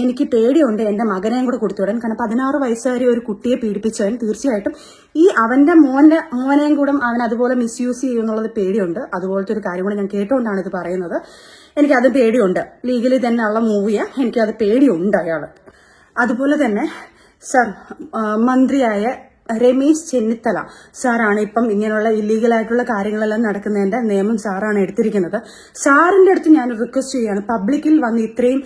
എനിക്ക് പേടിയുണ്ട് എൻ്റെ മകനെയും കൂടെ കൊടുത്തുവിടാൻ. കാരണം 16 വയസ്സുകാരി ഒരു കുട്ടിയെ പീഡിപ്പിച്ചവൻ തീർച്ചയായിട്ടും ഈ അവൻ്റെ മോനെയും കൂടെ അവൻ അതുപോലെ മിസ്യൂസ് ചെയ്യുമെന്നുള്ളത് പേടിയുണ്ട്. അതുപോലത്തെ ഒരു കാര്യം കൂടെ ഞാൻ കേട്ടുകൊണ്ടാണ് ഇത് പറയുന്നത്. എനിക്കത് പേടിയുണ്ട്. ലീഗലി തന്നെ ഉള്ള മൂവിയാണ്. എനിക്കത് പേടിയുണ്ട് അയാൾ. അതുപോലെ തന്നെ സർ, മന്ത്രിയായ രമേശ് ചെന്നിത്തല സാറാണ് ഇപ്പം ഇങ്ങനെയുള്ള ഇല്ലീഗലായിട്ടുള്ള കാര്യങ്ങളെല്ലാം നടക്കുന്നതിന്റെ നിയമം സാറാണ് എടുത്തിരിക്കുന്നത്. സാറിന്റെ അടുത്ത് ഞാൻ റിക്വസ്റ്റ് ചെയ്യാണ്, പബ്ലിക്കിൽ വന്ന് ഇത്രയും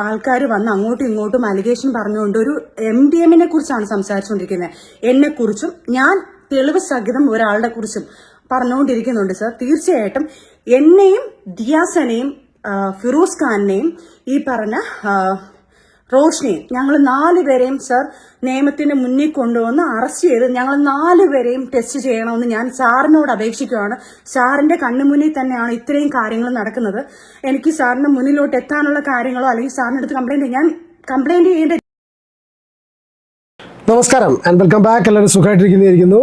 ആൾക്കാർ വന്ന് അങ്ങോട്ടും ഇങ്ങോട്ടും അലിഗേഷൻ പറഞ്ഞുകൊണ്ട് ഒരു MDMനെ കുറിച്ചാണ് സംസാരിച്ചുകൊണ്ടിരിക്കുന്നത്. എന്നെക്കുറിച്ചും ഞാൻ തെളിവ് സഹിതം ഒരാളുടെ കുറിച്ചും പറഞ്ഞുകൊണ്ടിരിക്കുന്നുണ്ട് സർ. തീർച്ചയായിട്ടും എന്നെയും ദിയാസനെയും ഫിറോസ് ഖാനെയും ഈ പറഞ്ഞ റോഷ്നിയും ഞങ്ങൾ 4 പേരെയും സർ നിയമത്തിന് മുന്നിൽ കൊണ്ടുവന്ന് അറസ്റ്റ് ചെയ്ത് ഞങ്ങൾ 4 പേരെയും ടെസ്റ്റ് ചെയ്യണമെന്ന് ഞാൻ സാറിനോട് അപേക്ഷിക്കുകയാണ്. സാറിന്റെ കണ്ണുമുന്നിൽ തന്നെയാണ് ഇത്രയും കാര്യങ്ങൾ നടക്കുന്നത്. എനിക്ക് സാറിന്റെ മുന്നിലോട്ട് എത്താനുള്ള കാര്യങ്ങളോ അല്ലെങ്കിൽ സാറിന്റെ അടുത്ത് കംപ്ലൈന്റ് ചെയ്യേണ്ട. നമസ്കാരം ആൻഡ് വെൽക്കം ബാക്ക്. എല്ലാവരും സുഖമായിട്ടിരിക്കുന്നു.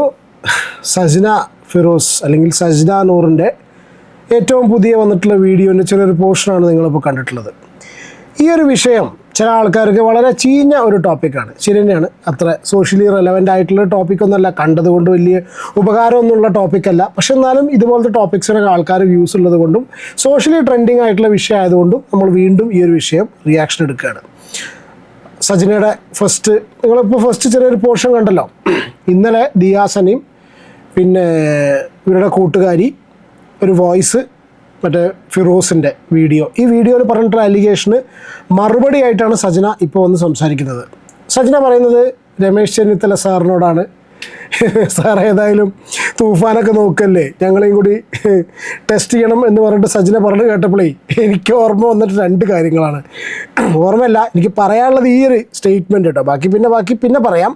സജ്ന ഫിറോസ് അല്ലെങ്കിൽ സജ്ന നൂറിൻ്റെ ഏറ്റവും പുതിയ വന്നിട്ടുള്ള വീഡിയോൻ്റെ ചെറിയൊരു പോർഷനാണ് നിങ്ങളിപ്പോൾ കണ്ടിട്ടുള്ളത്. ഈ ഒരു വിഷയം ചില ആൾക്കാർക്ക് വളരെ ചീഞ്ഞ ഒരു ടോപ്പിക്കാണ്. ശരി തന്നെയാണ്, അത്ര സോഷ്യലി റെലവൻ്റ് ആയിട്ടുള്ള ടോപ്പിക്കൊന്നുമല്ല, കണ്ടതുകൊണ്ട് വലിയ ഉപകാരമൊന്നുമുള്ള ടോപ്പിക്കല്ല. പക്ഷെ എന്നാലും ഇതുപോലത്തെ ടോപ്പിക്സിനൊക്കെ ആൾക്കാർ വ്യൂസ് ഉള്ളത് കൊണ്ടും സോഷ്യലി ട്രെൻഡിങ് ആയിട്ടുള്ള വിഷയം ആയതുകൊണ്ടും നമ്മൾ വീണ്ടും ഈ ഒരു വിഷയം റിയാക്ഷൻ എടുക്കുകയാണ്. സജ്നയുടെ നിങ്ങളിപ്പോൾ ഫസ്റ്റ് ചെറിയൊരു പോർഷൻ കണ്ടല്ലോ. ഇന്നലെ ദിയാസനെയും പിന്നെ ഇവരുടെ കൂട്ടുകാരി ഒരു വോയിസ്, മറ്റേ ഫിറോസിൻ്റെ വീഡിയോ, ഈ വീഡിയോയിൽ പറഞ്ഞിട്ടുള്ള അലിഗേഷന് മറുപടി ആയിട്ടാണ് സജ്ന ഇപ്പോൾ വന്ന് സംസാരിക്കുന്നത്. സജ്ന പറയുന്നത് രമേശ് ചെന്നിത്തല സാറിനോടാണ്. സാർ ഏതായാലും തൂഫാനൊക്കെ നോക്കല്ലേ, ഞങ്ങളെയും കൂടി ടെസ്റ്റ് ചെയ്യണം എന്ന് പറഞ്ഞിട്ട് സജ്ന പറഞ്ഞു കേട്ടപ്പോഴേ എനിക്ക് ഓർമ്മ വന്നിട്ട് 2 കാര്യങ്ങളാണ്. ഓർമ്മയല്ല, എനിക്ക് പറയാനുള്ളത് ഈ ഒരു സ്റ്റേറ്റ്മെൻറ്റ് കേട്ടോ. ബാക്കി പിന്നെ പറയാം.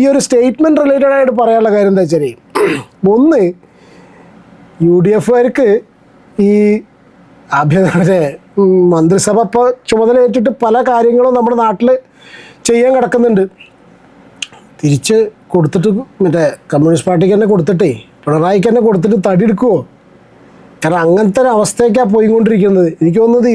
ഈ ഒരു സ്റ്റേറ്റ്മെൻറ്റ് റിലേറ്റഡ് ആയിട്ട് പറയാനുള്ള കാര്യം എന്താ വെച്ചാൽ, ഒന്ന്, UDFകാർക്ക് ഈ ആഭ്യന്തര മന്ത്രിസഭ ഇപ്പോൾ ചുമതലയേറ്റിട്ട് പല കാര്യങ്ങളും നമ്മുടെ നാട്ടിൽ ചെയ്യാൻ കിടക്കുന്നുണ്ട്. തിരിച്ച് കൊടുത്തിട്ട് മറ്റേ കമ്മ്യൂണിസ്റ്റ് പാർട്ടിക്ക് തന്നെ കൊടുത്തിട്ടേ പിണറായിക്ക് തന്നെ കൊടുത്തിട്ട് തടിയെടുക്കുമോ? കാരണം അങ്ങനത്തെ ഒരു അവസ്ഥയൊക്കെയാണ് പോയിക്കൊണ്ടിരിക്കുന്നത്. എനിക്ക് തോന്നുന്നത്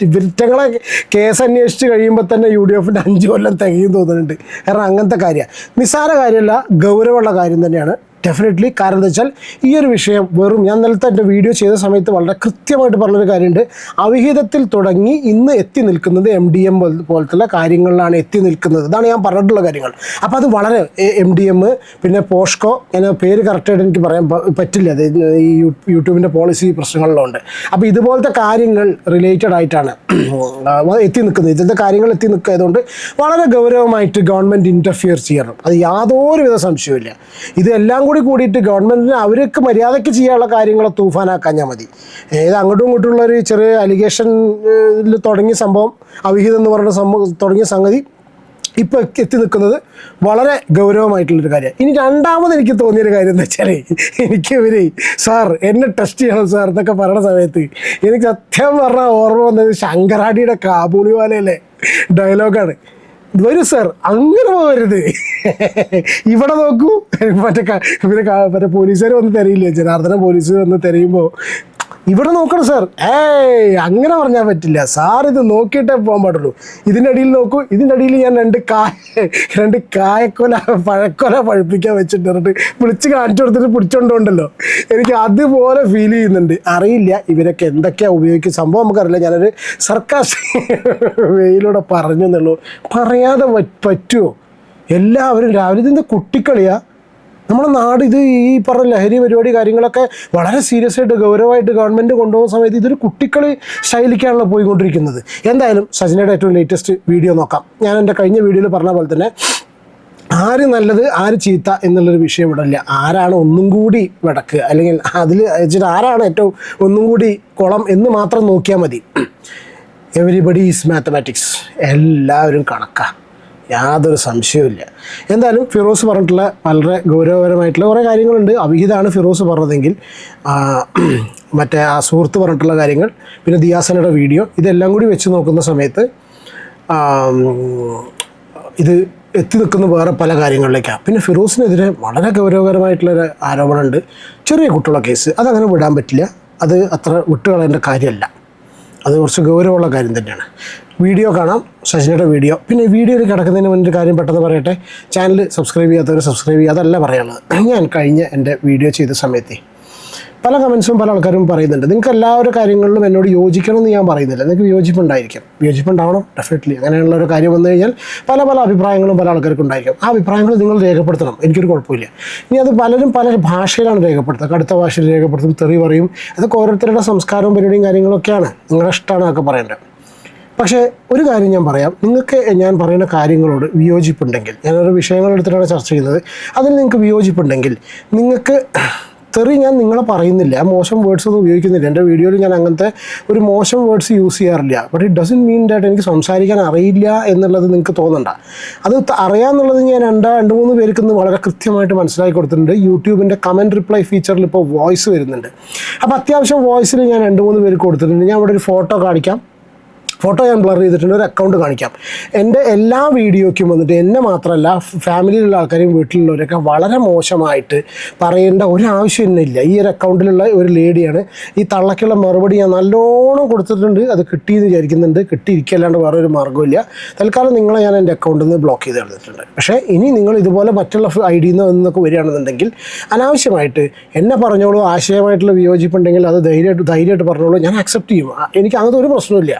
ഇവറ്റങ്ങളെ കേസ് അന്വേഷിച്ച് കഴിയുമ്പോൾ തന്നെ UDFൻ്റെ 5 കൊല്ലം തികയും തോന്നുന്നുണ്ട്. കാരണം അങ്ങനത്തെ കാര്യമാണ്, നിസ്സാര കാര്യമല്ല, ഗൗരവമുള്ള കാര്യം തന്നെയാണ് ഡെഫിനറ്റ്ലി. കാരണം എന്താ വെച്ചാൽ ഈ ഒരു വിഷയം ഞാൻ നേരത്തെ എൻ്റെ വീഡിയോ ചെയ്ത സമയത്ത് വളരെ കൃത്യമായിട്ട് പറഞ്ഞൊരു കാര്യമുണ്ട്. അവിഹിതത്തിൽ തുടങ്ങി ഇന്ന് എത്തി നിൽക്കുന്നത് MDM പോലത്തുള്ള കാര്യങ്ങളിലാണ് എത്തി നിൽക്കുന്നത്. ഇതാണ് ഞാൻ പറഞ്ഞിട്ടുള്ള കാര്യങ്ങൾ. അപ്പോൾ അത് വളരെ MDM പിന്നെ പോഷ്കോ, ഞാൻ പേര് കറക്റ്റായിട്ട് എനിക്ക് പറയാൻ പറ്റില്ല, അത് ഈ യൂട്യൂബിൻ്റെ പോളിസി പ്രശ്നങ്ങളിലുണ്ട്. അപ്പോൾ ഇതുപോലത്തെ കാര്യങ്ങൾ റിലേറ്റഡ് ആയിട്ടാണ് എത്തി നിൽക്കുന്നത്. ഇതിൻ്റെ കാര്യങ്ങൾ എത്തി നിൽക്കുന്നതുകൊണ്ട് വളരെ ഗൗരവമായിട്ട് ഗവൺമെൻറ് ഇൻ്റർഫിയർ ചെയ്യണം. അത് യാതൊരുവിധ സംശയവുമില്ല. ഇതെല്ലാം കൂടിയിട്ട് ഗവൺമെൻറ്റിന് അവർക്ക് മര്യാദയ്ക്ക് ചെയ്യാനുള്ള കാര്യങ്ങൾ തൂഫാനാക്കാൻ മതി. അങ്ങോട്ടും ഇങ്ങോട്ടുള്ള ഒരു ചെറിയ അലിഗേഷനിൽ തുടങ്ങിയ സംഭവം, അവിഹിതം എന്ന് പറയുന്ന തുടങ്ങിയ സംഗതി ഇപ്പോൾ എത്തി നിൽക്കുന്നത് വളരെ ഗൗരവമായിട്ടുള്ളൊരു കാര്യമാണ്. ഇനി രണ്ടാമത് എനിക്ക് തോന്നിയൊരു കാര്യം എന്താ വെച്ചാൽ, എനിക്ക് സാർ എന്നെ ടെസ്റ്റ് ചെയ്യണം സാർ എന്നൊക്കെ പറയുന്ന സമയത്ത് എനിക്ക് സത്യം പറഞ്ഞാൽ ഓർമ്മ വന്നത് ശങ്കരാടിയുടെ കാബൂളിവാലയിലെ ഡയലോഗാണ്. വരൂ സാർ, അങ്ങനെ പോകരുത്, ഇവിടെ നോക്കൂ. മറ്റേ പോലീസുകാർ വന്ന് തിരയില്ലേ, ജനാർദ്ദന പോലീസ് വന്ന് തിരയുമ്പോൾ ഇവിടെ നോക്കണം സാർ. അങ്ങനെ പറഞ്ഞാൽ പറ്റില്ല സാർ, ഇത് നോക്കിയിട്ടേ പോകാൻ പാടുള്ളൂ. ഇതിൻ്റെ അടിയിൽ നോക്കൂ, ഇതിൻ്റെ അടിയിൽ ഞാൻ 2 കായക്കൊല പഴക്കൊല പഴുപ്പിക്കാൻ വെച്ചിട്ട് വിളിച്ച് കാണിച്ചു കൊടുത്തിട്ട് പിടിച്ചോണ്ടല്ലോ. എനിക്ക് അതുപോലെ ഫീൽ ചെയ്യുന്നുണ്ട്. അറിയില്ല ഇവരൊക്കെ എന്തൊക്കെയാണ് ഉപയോഗിക്കുന്ന സംഭവം നമുക്കറിയില്ല. ഞാനൊരു സർക്കാർ വെയിലൂടെ പറഞ്ഞു എന്നുള്ളൂ. പറയാതെ പറ്റുമോ? എല്ലാവരും രാവിലെ ഇതിൻ്റെ കുട്ടിക്കളിയാ. നമ്മുടെ നാട് ഇത് ഈ പറഞ്ഞ ലഹരി പരിപാടി കാര്യങ്ങളൊക്കെ വളരെ സീരിയസ് ആയിട്ട് ഗൗരവമായിട്ട് ഗവൺമെൻറ് കൊണ്ടുപോകുന്ന സമയത്ത് ഇതൊരു കുട്ടിക്കളി സ്റ്റൈലിലേക്കാണല്ലോ പോയിക്കൊണ്ടിരിക്കുന്നത്. എന്തായാലും സജ്നയുടെ ഏറ്റവും ലേറ്റസ്റ്റ് വീഡിയോ നോക്കാം. ഞാൻ എൻ്റെ കഴിഞ്ഞ വീഡിയോയിൽ പറഞ്ഞ പോലെ തന്നെ ആര് നല്ലത് ആര് ചീത്ത എന്നുള്ളൊരു വിഷയം ഇവിടെ ഇല്ല. ആരാണ് ഒന്നും കൂടി വിടക്ക്, അല്ലെങ്കിൽ അതിൽ വെച്ചിട്ട് ആരാണ് ഏറ്റവും ഒന്നും കൂടി കുളം എന്ന് മാത്രം നോക്കിയാൽ മതി. എവരിബഡി ഈസ് മാത്തമാറ്റിക്സ്, എല്ലാവരും കണക്കാണ്, യാതൊരു സംശയവുമില്ല. എന്തായാലും ഫിറോസ് പറഞ്ഞിട്ടുള്ള വളരെ ഗൗരവപരമായിട്ടുള്ള കുറേ കാര്യങ്ങളുണ്ട്. അവിഹിതമാണ് ഫിറോസ് പറഞ്ഞതെങ്കിൽ മറ്റേ ആ സുഹൃത്ത് പറഞ്ഞിട്ടുള്ള കാര്യങ്ങൾ, പിന്നെ ദിയാസനയുടെ വീഡിയോ, ഇതെല്ലാം കൂടി വെച്ച് നോക്കുന്ന സമയത്ത് ഇത് എത്തി നിൽക്കുന്ന വേറെ പല കാര്യങ്ങളിലേക്കാണ്. പിന്നെ ഫിറോസിനെതിരെ വളരെ ഗൗരവകരമായിട്ടുള്ളൊരു ആരോപണമുണ്ട്. ചെറിയ കുട്ടികളുടെ കേസ്, അതങ്ങനെ വിടാൻ പറ്റില്ല. അത് അത്ര വിട്ടുകളയേണ്ട കാര്യമല്ല, അത് കുറച്ച് ഗൗരവമുള്ള കാര്യം തന്നെയാണ്. വീഡിയോ കാണാം, സജിനയുടെ വീഡിയോ. പിന്നെ വീഡിയോയിൽ കിടക്കുന്നതിന് മുന്നേ ഒരു കാര്യം പെട്ടെന്ന് പറയട്ടെ, ചാനൽ സബ്സ്ക്രൈബ് ചെയ്യാത്തവർ സബ്സ്ക്രൈബ് ചെയ്യുക, അതല്ല പറയാനുള്ളത്. ഞാൻ കഴിഞ്ഞ എൻ്റെ വീഡിയോ ചെയ്ത സമയത്ത് പല കമൻസും പല ആൾക്കാരും പറയുന്നുണ്ട്, നിങ്ങൾക്ക് എല്ലാവരും കാര്യങ്ങളിലും എന്നോട് യോജിക്കണമെന്ന് ഞാൻ പറയുന്നില്ല, നിങ്ങൾക്ക് വിയോജിപ്പുണ്ടായിരിക്കും, വിയോജിപ്പുണ്ടാവണം ഡെഫിനറ്റ്ലി. അങ്ങനെയുള്ള ഒരു കാര്യം വന്നു കഴിഞ്ഞാൽ പല പല അഭിപ്രായങ്ങളും പല ആൾക്കാർക്കും ഉണ്ടായിരിക്കും. ആ അഭിപ്രായങ്ങൾ നിങ്ങൾ രേഖപ്പെടുത്തണം, എനിക്കൊരു കുഴപ്പമില്ല. ഇനി അത് പലരും പല ഭാഷയിലാണ് രേഖപ്പെടുത്തുക, കടുത്ത ഭാഷയിൽ രേഖപ്പെടുത്തും, തെറി പറയും. അതൊക്കെ ഓരോരുത്തരുടെ സംസ്കാരവും പരിപാടിയും കാര്യങ്ങളൊക്കെയാണ്, നിങ്ങളുടെ ഇഷ്ടമാണ് അതൊക്കെ പറയേണ്ടത്. പക്ഷേ ഒരു കാര്യം ഞാൻ പറയാം, നിങ്ങൾക്ക് ഞാൻ പറയുന്ന കാര്യങ്ങളോട് വിയോജിപ്പുണ്ടെങ്കിൽ, ഞാനൊരു വിഷയങ്ങളെടുത്തിട്ടാണ് ചർച്ച ചെയ്യുന്നത്, അതിൽ നിങ്ങൾക്ക് വിയോജിപ്പുണ്ടെങ്കിൽ നിങ്ങൾക്ക് തെറി ഞാൻ നിങ്ങളെ പറയുന്നില്ല, മോശം വേർഡ്സ് ഒന്നും ഉപയോഗിക്കുന്നില്ല. എൻ്റെ വീഡിയോയിൽ ഞാൻ അങ്ങനത്തെ ഒരു മോശം വേർഡ്സ് യൂസ് ചെയ്യാറില്ല. But it doesn't mean that എനിക്ക് സംസാരിക്കാൻ അറിയില്ല എന്നുള്ളത് നിങ്ങൾക്ക് തോന്നണ്ട. അത് അറിയാമെന്നുള്ളത് ഞാൻ രണ്ട് മൂന്ന് പേർക്ക് ഇന്ന് വളരെ കൃത്യമായിട്ട് മനസ്സിലാക്കി കൊടുത്തിട്ടുണ്ട്. യൂട്യൂബിൻ്റെ കമൻറ്റ് റിപ്ലൈ ഫീച്ചറിൽ ഇപ്പോൾ വോയിസ് വരുന്നുണ്ട്. അപ്പോൾ അത്യാവശ്യം വോയിസിൽ ഞാൻ 2-3 പേർക്ക് കൊടുത്തിട്ടുണ്ട്. ഞാൻ അവിടെ ഒരു ഫോട്ടോ കാണിക്കാം, ഫോട്ടോ ഞാൻ ബ്ലർ ചെയ്തിട്ടുണ്ട്, ഒരു അക്കൗണ്ട് കാണിക്കാം. എൻ്റെ എല്ലാ വീഡിയോയ്ക്കും വന്നിട്ട് എന്നെ മാത്രമല്ല ഫാമിലിയിലുള്ള ആൾക്കാരെയും വീട്ടിലുള്ളവരൊക്കെ വളരെ മോശമായിട്ട് പറയേണ്ട ഒരു ആവശ്യം തന്നെ ഇല്ല. ഈ ഒരു അക്കൗണ്ടിലുള്ള ഒരു ലേഡിയാണ്, ഈ തള്ളക്കുള്ള മറുപടി ഞാൻ നല്ലോണം കൊടുത്തിട്ടുണ്ട്. അത് കിട്ടിയെന്ന് വിചാരിക്കുന്നുണ്ട്, കിട്ടിയിരിക്കല്ലാണ്ട് വേറൊരു മാർഗ്ഗമില്ല. തൽക്കാലം നിങ്ങളെ ഞാൻ എൻ്റെ അക്കൗണ്ടിൽ നിന്ന് ബ്ലോക്ക് ചെയ്ത് കളഞ്ഞിട്ടുണ്ട്. പക്ഷേ ഇനി നിങ്ങൾ ഇതുപോലെ മറ്റുള്ള ഐഡിയിൽ നിന്നൊക്കെ വരികയാണെന്നുണ്ടെങ്കിൽ അനാവശ്യമായിട്ട് എന്നെ പറഞ്ഞോളൂ, ആശയമായിട്ടുള്ള വിയോജിപ്പുണ്ടെങ്കിൽ അത് ധൈര്യമായിട്ട് പറഞ്ഞോളൂ, ഞാൻ അക്സെപ്റ്റ് ചെയ്യും. എനിക്ക് അങ്ങനത്തെ ഒരു പ്രശ്നമില്ല.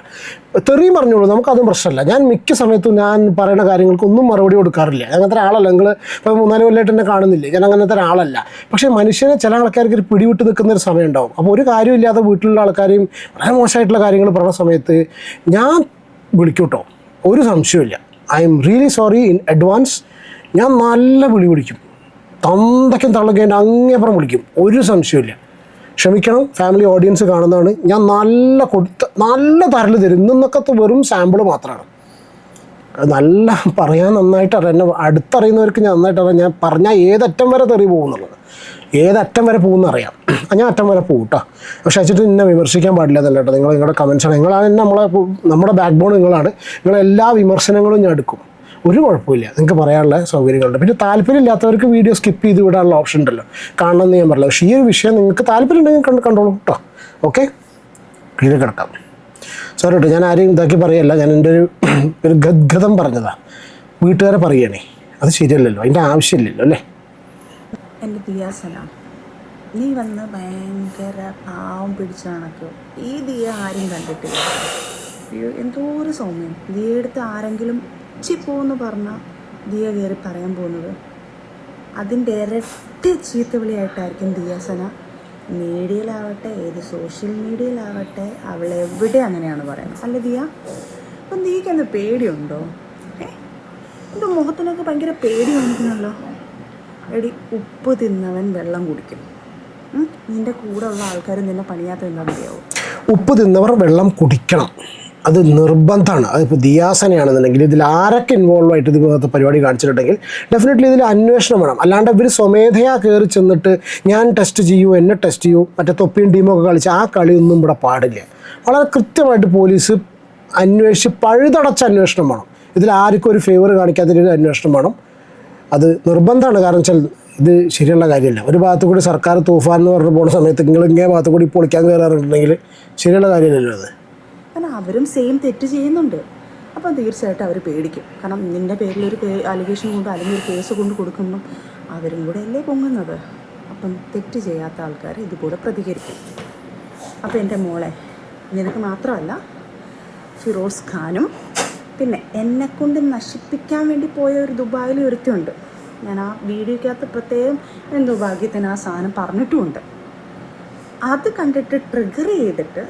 തെറിയും പറഞ്ഞോളൂ, നമുക്കതും പ്രശ്നമല്ല. ഞാൻ മിക്ക സമയത്തും ഞാൻ പറയുന്ന കാര്യങ്ങൾക്കൊന്നും മറുപടി കൊടുക്കാറില്ല. അങ്ങനത്തെ ഒരാളല്ല. നിങ്ങൾ ഇപ്പോൾ 3-4 കൊല്ലമായിട്ട് എന്നെ കാണുന്നില്ലേ, ഞാൻ അങ്ങനത്തെ ഒരാളല്ല. പക്ഷേ മനുഷ്യനെ ചില ആൾക്കാർക്ക് ഒരു പിടിവിട്ട് നിൽക്കുന്ന ഒരു സമയം ഉണ്ടാവും. അപ്പോൾ ഒരു കാര്യമില്ലാതെ വീട്ടിലുള്ള ആൾക്കാരെയും വളരെ മോശമായിട്ടുള്ള കാര്യങ്ങൾ പറയുന്ന സമയത്ത് ഞാൻ വിളിക്കൂട്ടോ, ഒരു സംശയമില്ല. I am really sorry in advance. ഞാൻ നല്ല വിളിക്കും, തന്തയ്ക്കും തള്ളയ്ക്കും അങ്ങേപ്പുറം വിളിക്കും, ഒരു സംശയമില്ല. ക്ഷമിക്കണം, ഫാമിലി ഓഡിയൻസ് കാണുന്നതാണ്. ഞാൻ നല്ല തരൽ തരും. ഇന്നൊക്കെ വെറും സാമ്പിൾ മാത്രമാണ്. നല്ല പറയാൻ നന്നായിട്ട് അറിയാം, എന്നെ അടുത്തറിയുന്നവർക്ക് ഞാൻ നന്നായിട്ട് അറിയാം. ഞാൻ പറഞ്ഞാൽ ഏതറ്റം വരെ തെറി പോകുന്നുള്ളത്, ഏതറ്റം വരെ പോകുന്നറിയാം. ഞാൻ അറ്റം വരെ പോകും കേട്ടോ. പക്ഷേ വെച്ചിട്ട് എന്നെ വിമർശിക്കാൻ പാടില്ല എന്നല്ല കേട്ടോ. നിങ്ങളുടെ കമൻസാണ്, നിങ്ങളാണ് നമ്മുടെ ബാക്ക് ബോൺ, നിങ്ങളാണ്. നിങ്ങളെല്ലാ വിമർശനങ്ങളും ഞാൻ എടുക്കും, ഒരു കുഴപ്പമില്ല. നിങ്ങൾക്ക് പറയാനുള്ള സൗകര്യങ്ങളുണ്ട്. പിന്നെ താല്പര്യമില്ലാത്തവർക്ക് വീഡിയോ സ്കിപ്പ് ചെയ്ത് വിടാനുള്ള ഓപ്ഷൻ ഉണ്ടല്ലോ, കാണണമെന്ന് ഞാൻ പറഞ്ഞില്ല. പക്ഷേ ഈ ഒരു വിഷയം നിങ്ങൾക്ക് താല്പര്യം ഉണ്ടെങ്കിൽ കണ്ടോളൂ കേട്ടോ. ഓക്കെ, ഇത് കിടക്കാം. സോറി കേട്ടോ, ഞാൻ ആരെയും ഇതാക്കി പറയല്ല, ഞാൻ എൻ്റെ ഒരു ഗദ്ഗതം പറഞ്ഞതാണ്. വീട്ടുകാരെ പറയുകയാണേ, അത് ശരിയല്ലല്ലോ, അതിൻ്റെ ആവശ്യമില്ലല്ലോ അല്ലേ. എൻ്റെ ദിയാസന, നീ വന്ന് ഭയങ്കര പാവം പിടിച്ച കണക്ക് ഈ ദിയ ആരും കണ്ടിട്ടില്ല. എന്തോ ഒരു സൗമ്യം. ദിയയെടുത്ത് ആരെങ്കിലും പോകുമെന്ന് പറഞ്ഞാൽ ദിയ കയറി പറയാൻ പോകുന്നത് അതിൻ്റെ ഇരട്ടി ചീത്തവിളിയായിട്ടായിരിക്കും ദിയാസന മീഡിയയിലാവട്ടെ, ഏത് സോഷ്യൽ മീഡിയയിലാവട്ടെ, അവളെവിടെ അങ്ങനെയാണ് പറയുന്നത്. അല്ല ദിയ, അപ്പം നീക്ക് എന്ത് പേടിയുണ്ടോ? എൻ്റെ മുഖത്തിനൊക്കെ ഭയങ്കര പേടി കാണിക്കണമല്ലോ. എടി, ഉപ്പ് തിന്നവൻ വെള്ളം കുടിക്കും. നിൻ്റെ കൂടെ ഉള്ള ആൾക്കാർ നിന്നെ പണിയാത്ത എന്താ മതിയാവും? ഉപ്പ് തിന്നവർ വെള്ളം കുടിക്കണം, അത് നിർബന്ധമാണ്. അതിപ്പോൾ ദിയാസനയാണെന്നുണ്ടെങ്കിൽ ഇതിൽ ആരൊക്കെ ഇൻവോൾവ് ആയിട്ട് ഇതുപോലത്തെ പരിപാടി കാണിച്ചിട്ടുണ്ടെങ്കിൽ ഡെഫിനറ്റ്ലി ഇതിൽ അന്വേഷണം വേണം. അല്ലാണ്ട് ഇവർ സ്വമേധയാ കയറി ചെന്നിട്ട് ഞാൻ ടെസ്റ്റ് ചെയ്യൂ, എന്നെ ടെസ്റ്റ് ചെയ്യൂ, മറ്റേ തൊപ്പിയും ടീമൊക്കെ കളിച്ച് ആ കളിയൊന്നും ഇവിടെ പാടില്ല. വളരെ കൃത്യമായിട്ട് പോലീസ് അന്വേഷിച്ച് പഴുതടച്ച അന്വേഷണം വേണം. ഇതിൽ ആർക്കും ഒരു ഫേവർ കാണിക്കാത്തൊരു അന്വേഷണം വേണം. അത് നിർബന്ധമാണ്. കാരണം വെച്ചാൽ ഇത് ശരിയുള്ള കാര്യമല്ല. ഒരു ഭാഗത്തു കൂടി സർക്കാർ തൂഫാൻ എന്ന് പറഞ്ഞ് പോകുന്ന സമയത്ത് നിങ്ങൾ ഇങ്ങനെ ഭാഗത്തു കൂടി പൊളിക്കാൻ കയറാറുണ്ടെങ്കിൽ ശരിയുള്ള കാര്യമല്ലല്ലോ അത്. കാരണം അവരും സെയിം തെറ്റ് ചെയ്യുന്നുണ്ട്. അപ്പം തീർച്ചയായിട്ടും അവർ പേടിക്കും. കാരണം നിൻ്റെ പേരിൽ ഒരു അലിഗേഷൻ കൊണ്ട് അല്ലെങ്കിൽ ഒരു കേസ് കൊണ്ട് കൊടുക്കുമ്പം അവരും കൂടെ അല്ലേ പൊങ്ങുന്നത്. അപ്പം തെറ്റ് ചെയ്യാത്ത ആൾക്കാർ ഇതുകൂടെ പ്രതികരിക്കും. അപ്പോൾ എൻ്റെ മോളെ, നിനക്ക് മാത്രമല്ല ഫിറോസ് ഖാനും പിന്നെ എന്നെക്കൊണ്ട് നശിപ്പിക്കാൻ വേണ്ടി പോയ ഒരു ദുബായിൽ ഒരുത്തുണ്ട്. ഞാൻ ആ വീഡിയോക്കകത്ത് പ്രത്യേകം എന്തോ ഭാഗ്യത്തിന് ആ സാധനം പറഞ്ഞിട്ടുമുണ്ട്. അത് കണ്ടിട്ട് ട്രിഗർ ചെയ്തിട്ട്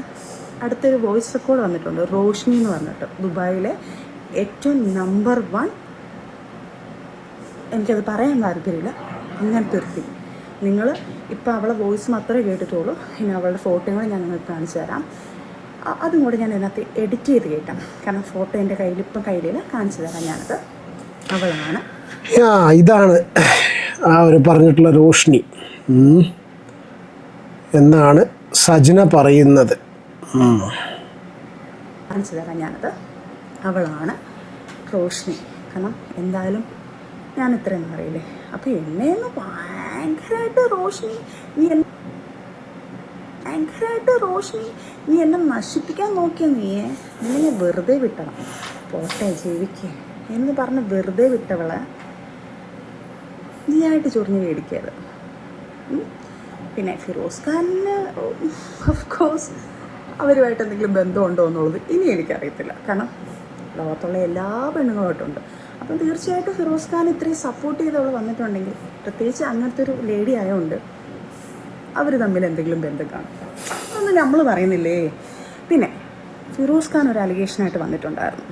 അടുത്തൊരു വോയിസ് റെക്കോർഡ് വന്നിട്ടുണ്ട്. റോഷ്നി എന്ന് പറഞ്ഞിട്ട് ദുബായിലെ ഏറ്റവും നമ്പർ 1, എനിക്കത് പറയാൻ താല്പര്യമില്ല, അങ്ങനത്തെ ഒരുത്തി. നിങ്ങൾ ഇപ്പോൾ അവളെ വോയിസ് മാത്രമേ കേട്ടിട്ടുള്ളൂ. ഇനി അവളുടെ ഫോട്ടോയും കൂടെ ഞാൻ നിങ്ങൾക്ക് കാണിച്ചു തരാം. അതും കൂടെ ഞാൻ ഇതിനകത്ത് എഡിറ്റ് ചെയ്ത് കേട്ടാം. കാരണം ഫോട്ടോ എൻ്റെ കയ്യിൽ കാണിച്ചു തരാം ഞാനത്. അവളാണ്, ഇതാണ് ആ ഒരു പറഞ്ഞിട്ടുള്ള റോഷ്നി എന്നാണ് സജന പറയുന്നത്. കാണിച്ചു തരാം ഞാനത്. അവളാണ് റോഷ്നി. കാരണം എന്തായാലും ഞാൻ ഇത്രയൊന്നും അറിയില്ലേ. അപ്പോൾ എന്നെയൊന്ന് ഭയങ്കരമായിട്ട് റോഷ്നി നീ ഭയങ്കരമായിട്ട് റോഷിനി നീ എന്നെ നശിപ്പിക്കാൻ നോക്കിയ നീ വെറുതെ വിട്ടണം, പോട്ടെ ജീവിക്കുക എന്ന് പറഞ്ഞ് വെറുതെ വിട്ടവളെ നീയായിട്ട് ചൊറിഞ്ഞ് മേടിക്കരുത്. പിന്നെ ഫിറോസ് ഖാനിന് ഓഫ് കോഴ്സ് അവരുമായിട്ട് എന്തെങ്കിലും ബന്ധമുണ്ടോ എന്നുള്ളത് ഇനി എനിക്കറിയത്തില്ല, കാരണം ലോകത്തുള്ള എല്ലാ പെണ്ണുങ്ങളുമായിട്ടുണ്ട്. അപ്പം തീർച്ചയായിട്ടും ഫിറോസ് ഖാൻ ഇത്രയും സപ്പോർട്ട് ചെയ്തവൾ വന്നിട്ടുണ്ടെങ്കിൽ, പ്രത്യേകിച്ച് അങ്ങനത്തെ ഒരു ലേഡി ആയതുകൊണ്ട് അവർ തമ്മിൽ എന്തെങ്കിലും ബന്ധം കാണും, അതൊന്നും നമ്മൾ പറയുന്നില്ലേ. പിന്നെ ഫിറോസ് ഖാൻ ഒരു അലിഗേഷനായിട്ട് വന്നിട്ടുണ്ടായിരുന്നു,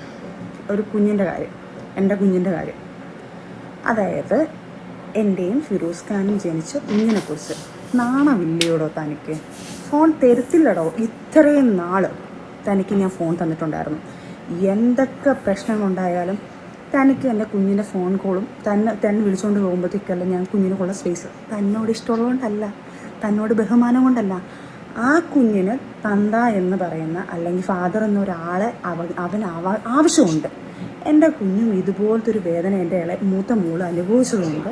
ഒരു കുഞ്ഞിൻ്റെ കാര്യം, എൻ്റെ കുഞ്ഞിൻ്റെ കാര്യം. അതായത് എൻ്റെയും ഫിറോസ് ഖാനും ജനിച്ച കുഞ്ഞിനെക്കുറിച്ച്. നാണമില്ലയോടോ തനിക്ക്? ഫോൺ തരത്തില്ലടോ, ഇത്രയും നാൾ തനിക്ക് ഞാൻ ഫോൺ തന്നിട്ടുണ്ടായിരുന്നു. എന്തൊക്കെ പ്രശ്നങ്ങളുണ്ടായാലും തനിക്ക് എൻ്റെ കുഞ്ഞിൻ്റെ ഫോൺ കോളും തന്നെ വിളിച്ചുകൊണ്ട് പോകുമ്പോഴത്തേക്കല്ല ഞാൻ കുഞ്ഞിനുള്ള സ്പേസ്. തന്നോട് ഇഷ്ടമുള്ളതുകൊണ്ടല്ല, തന്നോട് ബഹുമാനം കൊണ്ടല്ല. ആ കുഞ്ഞിന് തന്ത എന്ന് പറയുന്ന അല്ലെങ്കിൽ ഫാദർ എന്നൊരാളെ അവന് ആവശ്യമുണ്ട്. എൻ്റെ കുഞ്ഞും ഇതുപോലത്തെ ഒരു വേദന എൻ്റെ മൂത്ത മോള് അനുഭവിച്ചതുകൊണ്ട്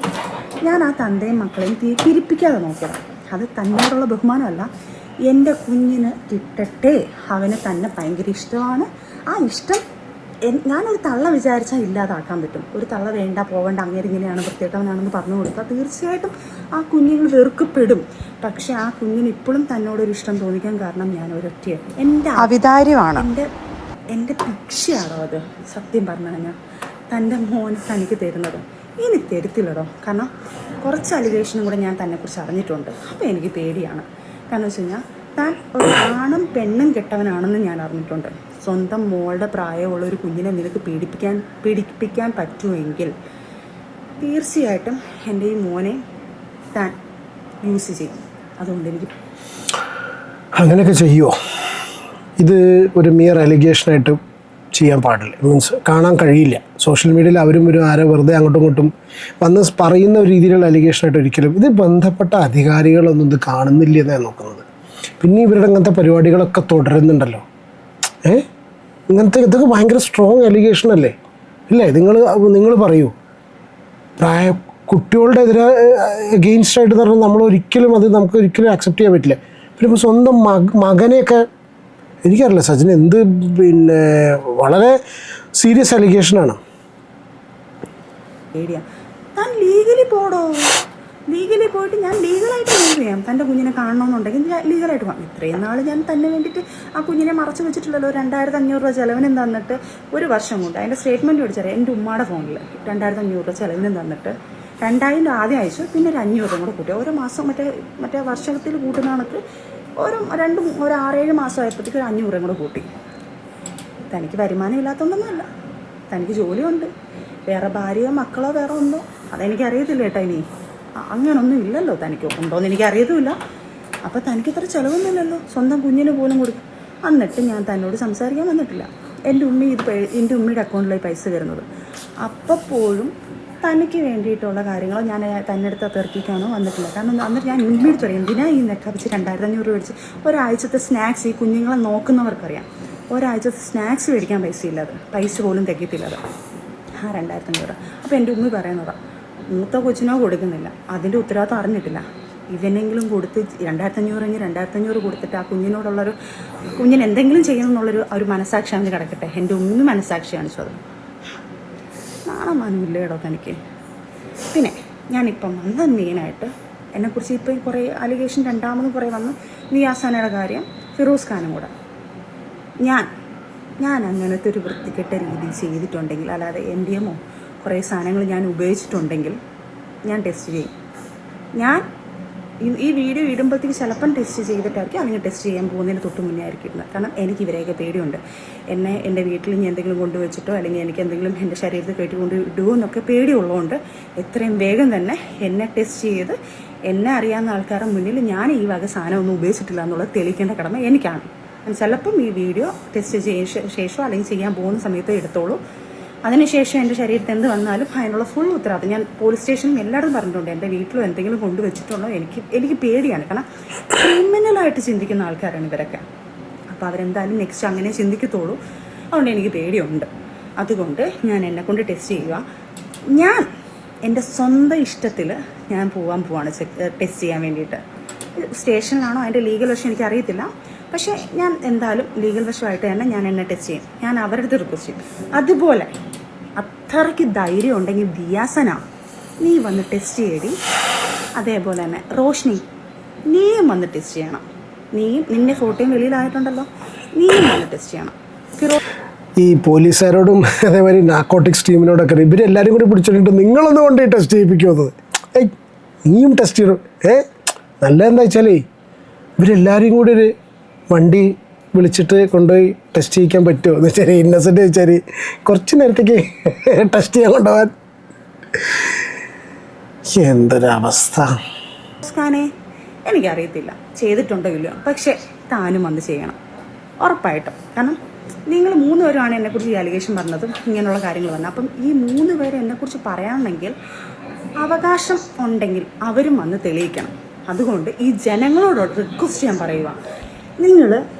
ഞാൻ ആ തന്തയും മക്കളെയും തിരിപ്പിക്കാതെ നോക്കിയതാണ്. അത് തന്നോടുള്ള ബഹുമാനമല്ല, എൻ്റെ കുഞ്ഞിന് കിട്ടട്ടെ, അവന് തന്നെ ഭയങ്കര ഇഷ്ടമാണ്. ആ ഇഷ്ടം ഞാനൊരു തള്ള വിചാരിച്ചാൽ ഇല്ലാതാക്കാൻ പറ്റും. ഒരു തള്ള വേണ്ട പോവേണ്ട അങ്ങനെ ഇങ്ങനെയാണ് വൃത്തികെട്ടവനാണെന്ന് പറഞ്ഞു കൊടുത്താൽ തീർച്ചയായിട്ടും ആ കുഞ്ഞുങ്ങൾ വെറുക്കപ്പെടും. പക്ഷെ ആ കുഞ്ഞിന് ഇപ്പോഴും തന്നോടൊരു ഇഷ്ടം തോന്നിക്കാൻ കാരണം ഞാൻ ഒരൊറ്റയാണ്. എൻ്റെ അവിതാര്യമാണ്, എൻ്റെ ഭിക്ഷയാണോ അത്? സത്യം പറഞ്ഞു കഴിഞ്ഞാൽ തൻ്റെ മോന് തനിക്ക് തരുന്നത് ഇനി തരത്തില്ലടോ. കാരണം കുറച്ച് അലിഗേഷനും കൂടെ ഞാൻ തന്നെക്കുറിച്ച് അറിഞ്ഞിട്ടുണ്ട്. അപ്പോൾ എനിക്ക് പേടിയാണ്. കാരണം വെച്ച് കഴിഞ്ഞാൽ താൻ ഒരു ആണും പെണ്ണും കെട്ടവനാണെന്ന് ഞാൻ അറിഞ്ഞിട്ടുണ്ട്. സ്വന്തം മോളുടെ പ്രായമുള്ള ഒരു കുഞ്ഞിനെ നിനക്ക് പീഡിപ്പിക്കാൻ പറ്റുമെങ്കിൽ തീർച്ചയായിട്ടും എൻ്റെ ഈ മോനെ താൻ യൂസ് ചെയ്യും. അതുകൊണ്ട് എനിക്ക് അങ്ങനെയൊക്കെ ചെയ്യുമോ? ഇത് ഒരു മിയർ അലിഗേഷനായിട്ട് ചെയ്യാൻ പാടില്ല, മീൻസ് കാണാൻ കഴിയില്ല. സോഷ്യൽ മീഡിയയിൽ അവരും ആരെ വെറുതെ അങ്ങോട്ടും ഇങ്ങോട്ടും വന്ന് പറയുന്ന ഒരു രീതിയിലുള്ള അലിഗേഷനായിട്ട് ഒരിക്കലും ഇത് ബന്ധപ്പെട്ട അധികാരികളൊന്നും ഇത് കാണുന്നില്ല എന്നാണ് നോക്കുന്നത്. പിന്നെ ഇവരുടെ അങ്ങനത്തെ പരിപാടികളൊക്കെ തുടരുന്നുണ്ടല്ലോ. ഇതൊക്കെ ഭയങ്കര സ്ട്രോങ് അലിഗേഷൻ അല്ലേ? ഇല്ലേ? നിങ്ങൾ പറയൂ. കുട്ടികളുടെ എഗെയിൻസ്റ്റായിട്ട് പറഞ്ഞാൽ നമുക്ക് ഒരിക്കലും അക്സെപ്റ്റ് ചെയ്യാൻ പറ്റില്ല. പിന്നെ ഇപ്പോൾ സ്വന്തം മകനെയൊക്കെ എനിക്കറിയില്ല സച്ചിൻ, എന്ത് പിന്നെ വളരെ സീരിയസ് അലിഗേഷനാണ്. താൻ ലീഗലി പോടോ, ലീഗലി പോയിട്ട് ഞാൻ ലീഗലായിട്ട് മൂവ് ചെയ്യാം. തൻ്റെ കുഞ്ഞിനെ കാണണമെന്നുണ്ടെങ്കിൽ ലീഗലായിട്ട് പോകാം. ഇത്രയും നാൾ ഞാൻ തന്നെ വേണ്ടിയിട്ട് ആ കുഞ്ഞിനെ മറച്ചു വെച്ചിട്ടുള്ളല്ലോ. 2500 രൂപ ചിലവിനും തന്നിട്ട് ഒരു വർഷം കൊണ്ട് അതിൻ്റെ സ്റ്റേറ്റ്മെൻറ്റ് മേടിച്ചാൽ എൻ്റെ ഉമ്മയുടെ ഫോണിൽ 2500 രൂപ ചിലവിനും തന്നിട്ട് 2000 ആദ്യം അയച്ചു, പിന്നെ ഒരു 500 കൂടെ കൂട്ടി. ഓരോ മാസം മറ്റേ വർഷത്തിൽ കൂട്ടുന്ന കണക്ക് ഒരു 6-7 മാസമായപ്പോഴത്തേക്ക് ഒരു 500 കൂടെ കൂട്ടി. തനിക്ക് വരുമാനം ഇല്ലാത്തതൊന്നുമല്ല, തനിക്ക് ജോലിയുണ്ട്, വേറെ ഭാര്യയോ മക്കളോ വേറെ ഉണ്ടോ അതെനിക്കറിയത്തില്ല കേട്ടോ. ഇനി അങ്ങനൊന്നും ഇല്ലല്ലോ, തനിക്ക് ഉണ്ടോയെന്ന് എനിക്കറിയത്തുമില്ല. അപ്പോൾ തനിക്ക് ഇത്ര ചിലവൊന്നുമില്ലല്ലോ, സ്വന്തം കുഞ്ഞിന് പോലും കൊടുക്കും. എന്നിട്ട് ഞാൻ തന്നോട് സംസാരിക്കാൻ വന്നിട്ടില്ല. എൻ്റെ ഉമ്മയുടെ അക്കൗണ്ടിലായി പൈസ വരുന്നത്. അപ്പോഴും തനിക്ക് വേണ്ടിയിട്ടുള്ള കാര്യങ്ങൾ ഞാൻ തന്നെ അടുത്ത് തെർക്കിക്കാനോ വന്നിട്ടില്ല. കാരണം എന്നിട്ട് ഞാൻ ഉമ്മയോട് പറയും, എന്തിനാ ഈ നെക്കപ്പിച്ച് 2500 മേടിച്ച് ഒരാഴ്ചത്തെ സ്നാക്സ് ഈ കുഞ്ഞുങ്ങളെ നോക്കുന്നവർക്കറിയാം. ഒരാഴ്ചത്തെ സ്നാക്സ് മേടിക്കാൻ പൈസ പോലും തികയത്തില്ലത്. 2500. അപ്പോൾ എൻ്റെ ഉമ്മ പറയുന്നതാണ്, മൂത്ത കൊച്ചിനോ കൊടുക്കുന്നില്ല, അതിൻ്റെ ഉത്തരവാദിത്വം അറിഞ്ഞിട്ടില്ല. ഇവനെങ്കിലും കൊടുത്ത് 2500 കൊടുത്തിട്ട് ആ കുഞ്ഞിന് എന്തെങ്കിലും ചെയ്യണം എന്നുള്ളൊരു മനസ്സാക്ഷി അവന് കിടക്കട്ടെ. എൻ്റെ ഉമ്മ മനസ്സാക്ഷി കാണിച്ചു. അത് നാണമാനമില്ല കേട്ടോ തനിക്ക്. പിന്നെ ഞാനിപ്പം വന്നത് മെയിനായിട്ട് എന്നെക്കുറിച്ച് ഇപ്പം കുറേ അലിഗേഷൻ രണ്ടാമതും കുറേ വന്നു. നിയാസാനയുടെ കാര്യം, ഫിറോസ് ഖാനും കൂടെ. ഞാൻ അങ്ങനത്തെ ഒരു വൃത്തികെട്ട രീതി ചെയ്തിട്ടുണ്ടെങ്കിൽ, അല്ലാതെ MDMO കുറേ സാധനങ്ങൾ ഞാൻ ഉപയോഗിച്ചിട്ടുണ്ടെങ്കിൽ ഞാൻ ടെസ്റ്റ് ചെയ്യും. ഞാൻ ഈ വീഡിയോ ഇടുമ്പോഴത്തേക്ക് ചിലപ്പം ടെസ്റ്റ് ചെയ്തിട്ടായിരിക്കും, അല്ലെങ്കിൽ ടെസ്റ്റ് ചെയ്യാൻ പോകുന്നതിന് തൊട്ട് മുന്നേ ആയിരിക്കും ഇടുന്നത്. കാരണം എനിക്ക് ഇവരെയൊക്കെ പേടിയുണ്ട്. എൻ്റെ വീട്ടിൽ ഞാൻ എന്തെങ്കിലും കൊണ്ടുവച്ചിട്ടോ അല്ലെങ്കിൽ എനിക്ക് എന്തെങ്കിലും എൻ്റെ ശരീരത്തിൽ കയറ്റി കൊണ്ട് ഇടുമോ എന്നൊക്കെ പേടിയുള്ളതുകൊണ്ട് എത്രയും വേഗം തന്നെ എന്നെ ടെസ്റ്റ് ചെയ്ത് എന്നെ അറിയാവുന്ന ആൾക്കാരുടെ മുന്നിൽ ഞാൻ ഈ വക സാധനമൊന്നും ഉപയോഗിച്ചിട്ടില്ല എന്നുള്ളത് തെളിയിക്കേണ്ട കടമ എനിക്കാണ്. ചിലപ്പം ഈ വീഡിയോ ടെസ്റ്റ് ശേഷം അല്ലെങ്കിൽ ചെയ്യാൻ പോകുന്ന സമയത്ത് എടുത്തോളൂ. അതിനുശേഷം എൻ്റെ ശരീരത്തിൽ എന്ത് വന്നാലും അതിനുള്ള ഫുൾ ഉത്തരവാദിത്തം ഞാൻ പോലീസ് സ്റ്റേഷനിൽ എല്ലായിടും പറഞ്ഞിട്ടുണ്ട്. എൻ്റെ വീട്ടിലും എന്തെങ്കിലും കൊണ്ടുവച്ചിട്ടുണ്ടോ എനിക്ക് പേടിയാണ്. കാരണം ക്രിമിനലായിട്ട് ചിന്തിക്കുന്ന ആൾക്കാരാണ് ഇവരൊക്കെ. അപ്പോൾ അവരെന്തായാലും നെക്സ്റ്റ് അങ്ങനെ ചിന്തിക്കത്തുള്ളൂ. അതുകൊണ്ട് എനിക്ക് പേടിയുണ്ട്. അതുകൊണ്ട് ഞാൻ എന്നെക്കൊണ്ട് ടെസ്റ്റ് ചെയ്യുക. ഞാൻ എൻ്റെ സ്വന്തം ഇഷ്ടത്തിൽ ഞാൻ പോവാണ് ടെസ്റ്റ് ചെയ്യാൻ വേണ്ടിയിട്ട്. സ്റ്റേഷനിലാണോ അതിൻ്റെ ലീഗൽ വശം എനിക്കറിയത്തില്ല. പക്ഷേ ഞാൻ എന്തായാലും ലീഗൽ വശമായിട്ട് തന്നെ ഞാൻ എന്നെ ടെസ്റ്റ് ചെയ്യും. ഞാൻ അവരുടെ അടുത്ത് റിക്വസ്റ്റ് ചെയ്യും. അതുപോലെ അത്രയ്ക്ക് ധൈര്യം ഉണ്ടെങ്കിൽ ദിയാസന നീ വന്ന് ടെസ്റ്റ് ചെയ്യടി. അതേപോലെ തന്നെ റോഷ്നി നീയും വന്ന് ടെസ്റ്റ് ചെയ്യണം. നിന്റെ ഫോട്ടോയും വെളിയിലായിട്ടുണ്ടല്ലോ, നീയും വന്ന് ടെസ്റ്റ് ചെയ്യണം. ഈ പോലീസുകാരോടും അതേമാതിരി നാർക്കോട്ടിക്സ് ടീമിനോടൊക്കെ ഇവരെല്ലാവരും കൂടി പിടിച്ചിട്ടുണ്ട് നിങ്ങളൊന്നും കൊണ്ട് ടെസ്റ്റ് ചെയ്യിപ്പിക്കുമെന്നത്. നീയും ടെസ്റ്റ് ചെയ്യണം. നല്ല എന്താ വെച്ചാലേ ഇവരെല്ലാവരും കൂടി ഒരു വണ്ടി വിളിച്ചിട്ട് കൊണ്ടുപോയി ടെസ്റ്റ് ചെയ്യിക്കാൻ പറ്റുമോ എന്ന് വെച്ചാൽ ഇന്നസെൻ്റ് വെച്ചാൽ കുറച്ച് നേരത്തേക്ക് ടെസ്റ്റ് ചെയ്യാൻ കൊണ്ടുപോകാൻ. എന്തൊരവസ്ഥ. എനിക്കറിയത്തില്ല ചെയ്തിട്ടുണ്ടോ ഇല്ലയോ, പക്ഷേ താനും വന്ന് ചെയ്യണം ഉറപ്പായിട്ടും. കാരണം നിങ്ങൾ 3 പേരുമാണ് എന്നെക്കുറിച്ച് ഈ അലിഗേഷൻ പറഞ്ഞത്, ഇങ്ങനെയുള്ള കാര്യങ്ങൾ പറഞ്ഞത്. അപ്പം ഈ 3 പേര് എന്നെക്കുറിച്ച് പറയാമെങ്കിൽ അവകാശം ഉണ്ടെങ്കിൽ അവരും വന്ന് തെളിയിക്കണം. അതുകൊണ്ട് ഈ ജനങ്ങളോട് റിക്വസ്റ്റ് ചെയ്യാൻ പറയുക, നിങ്ങൾ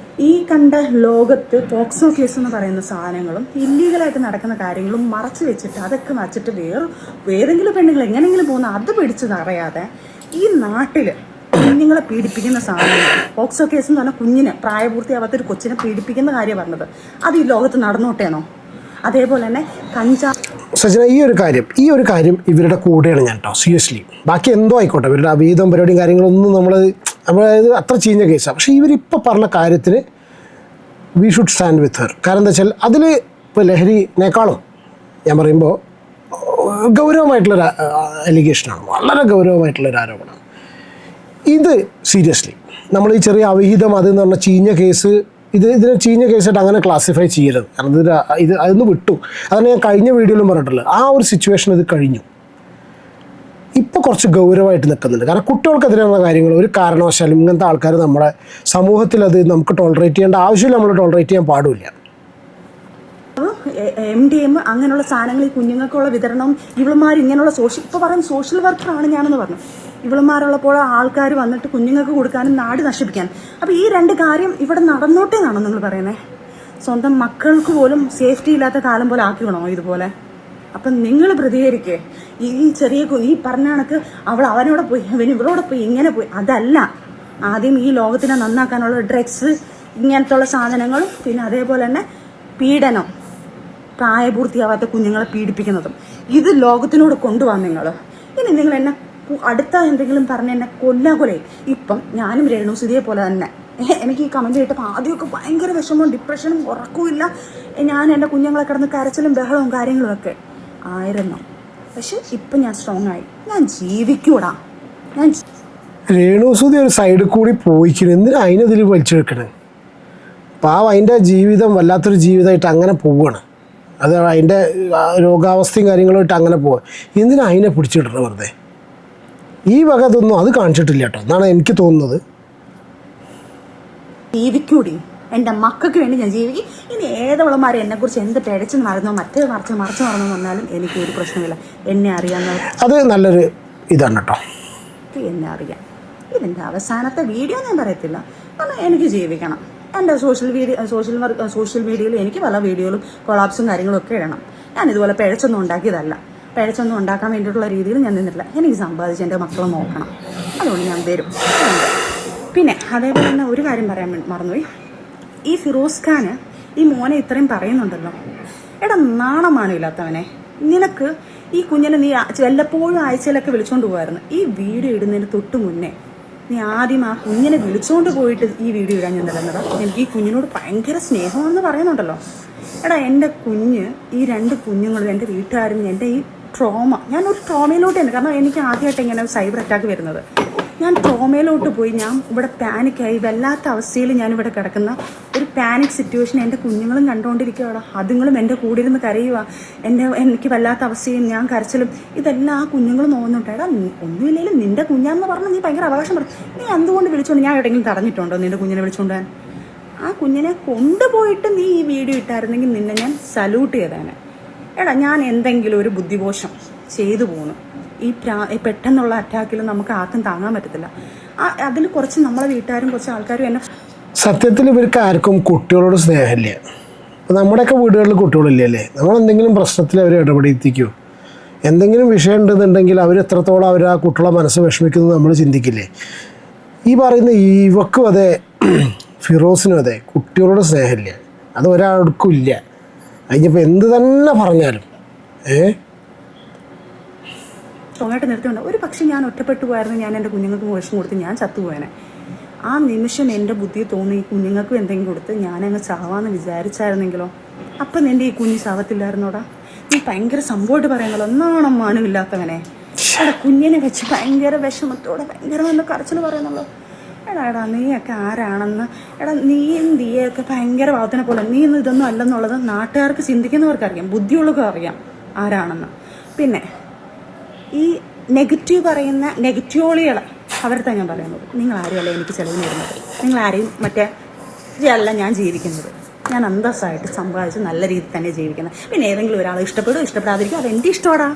ഈ കണ്ട ലോകത്ത് പോക്സോ കേസ് എന്ന് പറയുന്ന സാധനങ്ങളും ഇല്ലീഗലായിട്ട് നടക്കുന്ന കാര്യങ്ങളും മറച്ചു വെച്ചിട്ട് അതൊക്കെ വച്ചിട്ട് ഏതെങ്കിലും പെണ്ണുങ്ങൾ എങ്ങനെയെങ്കിലും പോകുന്ന അത് പിടിച്ചത് അറിയാതെ ഈ നാട്ടിൽ കുഞ്ഞുങ്ങളെ പീഡിപ്പിക്കുന്ന സാധനങ്ങൾ, പോക്സോ കേസ് എന്ന് പറഞ്ഞാൽ കുഞ്ഞിനെ പ്രായപൂർത്തിയാവാത്തൊരു കൊച്ചിനെ പീഡിപ്പിക്കുന്ന കാര്യം പറഞ്ഞത്, അത് ഈ ലോകത്ത് നടന്നോട്ടേനോ? അതേപോലെ തന്നെ സജന ഈ ഒരു കാര്യം ഇവരുടെ കൂടെയാണ് ഞാൻ കേട്ടോ, സീരിയസ്ലി. ബാക്കി എന്തോ ആയിക്കോട്ടെ, ഇവരുടെ അഭീതം പരിപാടിയും കാര്യങ്ങളൊന്നും നമ്മളത് അത്ര ചീഞ്ഞ കേസാണ്. പക്ഷേ ഇവരിപ്പോൾ പറഞ്ഞ കാര്യത്തിന് we should stand with Har. കാരണം എന്താ വെച്ചാൽ അതിൽ ഇപ്പോൾ ലഹരിനേക്കാളും ഞാൻ പറയുമ്പോൾ ഗൗരവമായിട്ടുള്ളൊരു അലിഗേഷനാണ്, വളരെ ഗൗരവമായിട്ടുള്ളൊരു ആരോപണമാണ് ഇത്. സീരിയസ്ലി നമ്മൾ ഈ ചെറിയ അവിഹിതം അതെന്ന് പറഞ്ഞ ചീഞ്ഞ കേസ് ഇതിനെ ചീഞ്ഞ കേസായിട്ട് അങ്ങനെ ക്ലാസിഫൈ ചെയ്യരുത്. കാരണം അതൊന്ന് വിട്ടു. അതാണ് ഞാൻ കഴിഞ്ഞ വീഡിയോയിലും പറഞ്ഞിട്ടുള്ളത്. ആ ഒരു സിറ്റുവേഷൻ ഇത് കഴിഞ്ഞു. ഇപ്പോൾ കുറച്ച് ഗൗരവമായിട്ട് നിൽക്കുന്നുണ്ട്. കാരണം കുട്ടികൾക്കെതിരെയുള്ള കാര്യങ്ങൾ ഒരു കാരണവശാലും ഇങ്ങനത്തെ ആൾക്കാർ നമ്മുടെ സമൂഹത്തിൽ അത് നമുക്ക് ടോളറേറ്റ് ചെയ്യേണ്ട ആവശ്യമില്ല, നമ്മൾ ടോളറേറ്റ് ചെയ്യാൻ പാടില്ല. MDM അങ്ങനെയുള്ള സാധനങ്ങൾ ഈ കുഞ്ഞുങ്ങൾക്കുള്ള വിതരണം, ഇവളുമാർ ഇങ്ങനെയുള്ള ഇപ്പോൾ പറയുന്ന സോഷ്യൽ വർക്കറാണ് ഞാനെന്ന് പറഞ്ഞു. ഇവളുമാരുള്ളപ്പോൾ ആൾക്കാർ വന്നിട്ട് കുഞ്ഞുങ്ങൾക്ക് കൊടുക്കാനും നാട് നശിപ്പിക്കാനും. അപ്പോൾ ഈ 2 കാര്യം ഇവിടെ നടന്നോട്ടേ എന്നാണോ നിങ്ങൾ പറയുന്നത്? സ്വന്തം മക്കൾക്ക് പോലും സേഫ്റ്റി ഇല്ലാത്ത കാലം പോലെ ആക്കിക്കണോ ഇതുപോലെ? അപ്പം നിങ്ങൾ പ്രതികരിക്കേ. ഈ ചെറിയ ഈ പറഞ്ഞ കണക്ക് അവനോടെ പോയി ഇവളോടെ പോയി ഇങ്ങനെ പോയി അതല്ല. ആദ്യം ഈ ലോകത്തിനെ നന്നാക്കാനുള്ള ഡ്രഗ്സ് ഇങ്ങനത്തെ ഉള്ള സാധനങ്ങളും പിന്നെ അതേപോലെ തന്നെ പീഡനം, പ്രായപൂർത്തിയാവാത്ത കുഞ്ഞുങ്ങളെ പീഡിപ്പിക്കുന്നതും ഇത് ലോകത്തിനോട് കൊണ്ടുപോകാൻ നിങ്ങൾ. ഇനി നിങ്ങൾ എന്നെ അടുത്ത എന്തെങ്കിലും പറഞ്ഞ് എന്നെ കൊല്ലാകൊലയും. ഇപ്പം ഞാനും രേണുസുതിയെ പോലെ തന്നെ എനിക്ക് ഈ കമൻറ്റ് കേട്ടപ്പോൾ ആദ്യമൊക്കെ ഭയങ്കര വിഷമവും ഡിപ്രഷനും ഉറക്കവുമില്ല. ഞാൻ എൻ്റെ കുഞ്ഞുങ്ങളെ കിടന്ന് കരച്ചിലും ബഹളവും കാര്യങ്ങളും ഒക്കെ ആയിരുന്നു. പക്ഷെ ഇപ്പം ഞാൻ സ്ട്രോങ് ആയി, ഞാൻ ജീവിക്കൂടാ. രേണുസുതി ഒരു സൈഡിൽ കൂടി പോയിക്കണം, എന്തിനാ അതിനെതിൽ വലിച്ചെടുക്കണേ? പാവം അതിൻ്റെ ജീവിതം വല്ലാത്തൊരു ജീവിതമായിട്ട് അങ്ങനെ പോവുകയാണ്. അത് അതിൻ്റെ രോഗാവസ്ഥയും കാര്യങ്ങളുമായിട്ട് അങ്ങനെ പോവുക. എന്തിനാ അതിനെ പിടിച്ചിടണം വെറുതെ? ഈ വക ഇതൊന്നും അത് കാണിച്ചിട്ടില്ല കേട്ടോ എന്നാണ് എനിക്ക് തോന്നുന്നത്. ജീവിക്കൂടി, എൻ്റെ മക്കൾക്ക് വേണ്ടി ഞാൻ ജീവിക്കും. ഇനി ഏതവളമാരെ എന്നെക്കുറിച്ച് എന്ത് പിഴച്ച് നടന്നോ മറിച്ച് നടന്നോ വന്നാലും എനിക്കൊരു പ്രശ്നമില്ല. എന്നെ അറിയാവുന്നവർ അത് നല്ലൊരു ഇതാണ് കേട്ടോ. എന്നെ അറിയാം. ഇതിൻ്റെ അവസാനത്തെ വീഡിയോ ഞാൻ പറയത്തില്ല, കാരണം എനിക്ക് ജീവിക്കണം. എൻ്റെ സോഷ്യൽ മീഡിയയിൽ എനിക്ക് പല വീഡിയോയിലും കൊളാപ്സും കാര്യങ്ങളും ഒക്കെ ഇടണം. ഞാനിതുപോലെ പിഴച്ചൊന്നും ഉണ്ടാക്കിയതല്ല. പിഴച്ചൊന്നും ഉണ്ടാക്കാൻ വേണ്ടിയിട്ടുള്ള രീതിയിൽ ഞാൻ നിന്നിട്ടില്ല. എനിക്ക് സമ്പാദിച്ച് എൻ്റെ മക്കളെ നോക്കണം, അതുകൊണ്ട് ഞാൻ വരും. പിന്നെ അതേപോലെ തന്നെ ഒരു കാര്യം പറയാൻ മറന്നുപോയി. ഈ ഫിറോസ് ഖാന് ഈ മോനെ ഇത്രയും പറയുന്നുണ്ടല്ലോ. എടാ നാണമാനമില്ലാത്തവനെ, നിനക്ക് ഈ കുഞ്ഞിനെ നീ വല്ലപ്പോഴും ആഴ്ചയിലൊക്കെ വിളിച്ചുകൊണ്ട് പോകുമായിരുന്നു. ഈ വീഡിയോ ഇടുന്നതിന് തൊട്ട് മുന്നേ നീ ആദ്യം ആ കുഞ്ഞിനെ വിളിച്ചുകൊണ്ട് പോയിട്ട് ഈ വീഡിയോ ഇടാൻ ഞാൻ തരുന്നതാ. എനിക്ക് ഈ കുഞ്ഞിനോട് ഭയങ്കര സ്നേഹമാണെന്ന് പറയുന്നുണ്ടല്ലോ. എടാ എൻ്റെ കുഞ്ഞ്, ഈ 2 കുഞ്ഞുങ്ങളും എൻ്റെ വീട്ടുകാരും എൻ്റെ ഈ ട്രോമ, ഞാനൊരു ട്രോമയിലോട്ട് തന്നെ, കാരണം എനിക്ക് ആദ്യമായിട്ട് ഇങ്ങനെ സൈബർ അറ്റാക്ക് വരുന്നത്. ഞാൻ ട്രോമയിലോട്ട് പോയി, ഞാൻ ഇവിടെ പാനിക്കായി വല്ലാത്ത അവസ്ഥയിൽ ഞാനിവിടെ കിടക്കുന്ന ഒരു പാനിക് സിറ്റുവേഷൻ എൻ്റെ കുഞ്ഞുങ്ങളും കണ്ടുകൊണ്ടിരിക്കുകയാണ്. അതുങ്ങളും എൻ്റെ കൂടെ ഇരുന്ന് കരയുക. എനിക്ക് വല്ലാത്ത അവസ്ഥയും ഞാൻ കരച്ചിലും ഇതെല്ലാം ആ കുഞ്ഞുങ്ങളും നോക്കുന്നുണ്ട്. എടാ ഒന്നുമില്ലെങ്കിലും നിൻ്റെ കുഞ്ഞാന്ന് പറഞ്ഞാൽ നീ ഭയങ്കര അവകാശം പറഞ്ഞു. നീ എന്തുകൊണ്ട് വിളിച്ചുകൊണ്ട് ഞാൻ എവിടെയെങ്കിലും തടഞ്ഞിട്ടുണ്ടോ നിൻ്റെ കുഞ്ഞിനെ വിളിച്ചുകൊണ്ടാൻ? ആ കുഞ്ഞിനെ കൊണ്ടുപോയിട്ട് നീ ഈ വീഡിയോ ഇട്ടായിരുന്നെങ്കിൽ നിന്നെ ഞാൻ സല്യൂട്ട് ചെയ്തേനെ. എടാ ഞാൻ എന്തെങ്കിലും ഒരു ബുദ്ധിമോശം ചെയ്തു പോകുന്നു. ഈ പെട്ടെന്നുള്ള അറ്റാക്കിൽ നമുക്ക് ആർക്കും താങ്ങാൻ പറ്റത്തില്ല. അതിൽ കുറച്ച് നമ്മളെ വീട്ടുകാരും കുറച്ച് ആൾക്കാരും എന്നെ സത്യത്തിൽ ഇവർക്ക് ആർക്കും കുട്ടികളോട് സ്നേഹമില്ല. അപ്പോൾ നമ്മുടെയൊക്കെ വീടുകളിൽ കുട്ടികളില്ലേ അല്ലേ? നമ്മളെന്തെങ്കിലും പ്രശ്നത്തിൽ അവർ ഇടപെടുത്തിക്കോ, എന്തെങ്കിലും വിഷയം ഉണ്ടെന്നുണ്ടെങ്കിൽ അവർ എത്രത്തോളം അവർ ആ കുട്ടികളെ മനസ്സ് വിഷമിക്കുന്നത് നമ്മൾ ചിന്തിക്കില്ലേ? ഈ പറയുന്ന ഇവക്കും അതെ ഫിറോസിനും അതെ കുട്ടികളോട് സ്നേഹമില്ല, അത് ഒരാൾക്കും ഇല്ല. അതിനിപ്പോൾ എന്ത് തന്നെ പറഞ്ഞാലും ടൊമാറ്റോ നിർത്തിയുണ്ട്. ഒരു പക്ഷേ ഞാൻ ഒറ്റപ്പെട്ടു പോയായിരുന്നു, ഞാൻ എൻ്റെ കുഞ്ഞുങ്ങൾക്ക് വിഷം കൊടുത്ത് ഞാൻ ചത്തുപോയനെ. ആ നിമിഷം എൻ്റെ ബുദ്ധി തോന്നി ഈ കുഞ്ഞുങ്ങൾക്കും എന്തെങ്കിലും കൊടുത്ത് ഞാനങ്ങ് ചാവാന്ന് വിചാരിച്ചായിരുന്നെങ്കിലോ, അപ്പം നിൻ്റെ ഈ കുഞ്ഞ് ചാവത്തില്ലായിരുന്നോടാ? നീ ഭയങ്കര സംഭവമായിട്ട് പറയുന്നല്ലോ, ഒന്നാണം മാനുമില്ലാത്തവനെ. എടാ കുഞ്ഞിനെ വെച്ച് ഭയങ്കര വിഷമത്തോടെ ഭയങ്കര വന്ന് കരച്ചിൽ പറയുന്നുള്ളൂ. എടാ നീയൊക്കെ ആരാണെന്ന്, നീയും ദിയൊക്കെ ഭയങ്കര വാദത്തിനെ പോലെ, നീ ഇന്ന് ഇതൊന്നും അല്ലെന്നുള്ളത് നാട്ടുകാർക്ക് ചിന്തിക്കുന്നവർക്കറിയാം, ബുദ്ധിയുള്ളവർക്ക് അറിയാം ആരാണെന്ന്. പിന്നെ ഈ നെഗറ്റീവ് പറയുന്ന നെഗറ്റീവോളികൾ അവരുടെ ഞാൻ പറയുന്നത്, നിങ്ങൾ ആരെയല്ല എനിക്ക് ചിലവിന് വരുന്നത്, നിങ്ങൾ ആരെയും മറ്റേ അല്ല ഞാൻ ജീവിക്കുന്നത്. ഞാൻ അന്തസ്സായിട്ട് സമ്പാദിച്ച് നല്ല രീതിയിൽ തന്നെ ജീവിക്കുന്നത്. പിന്നെ ഏതെങ്കിലും ഒരാൾ ഇഷ്ടപ്പെടും ഇഷ്ടപ്പെടാതിരിക്കും, അതെൻ്റെ ഇഷ്ടമാടാ.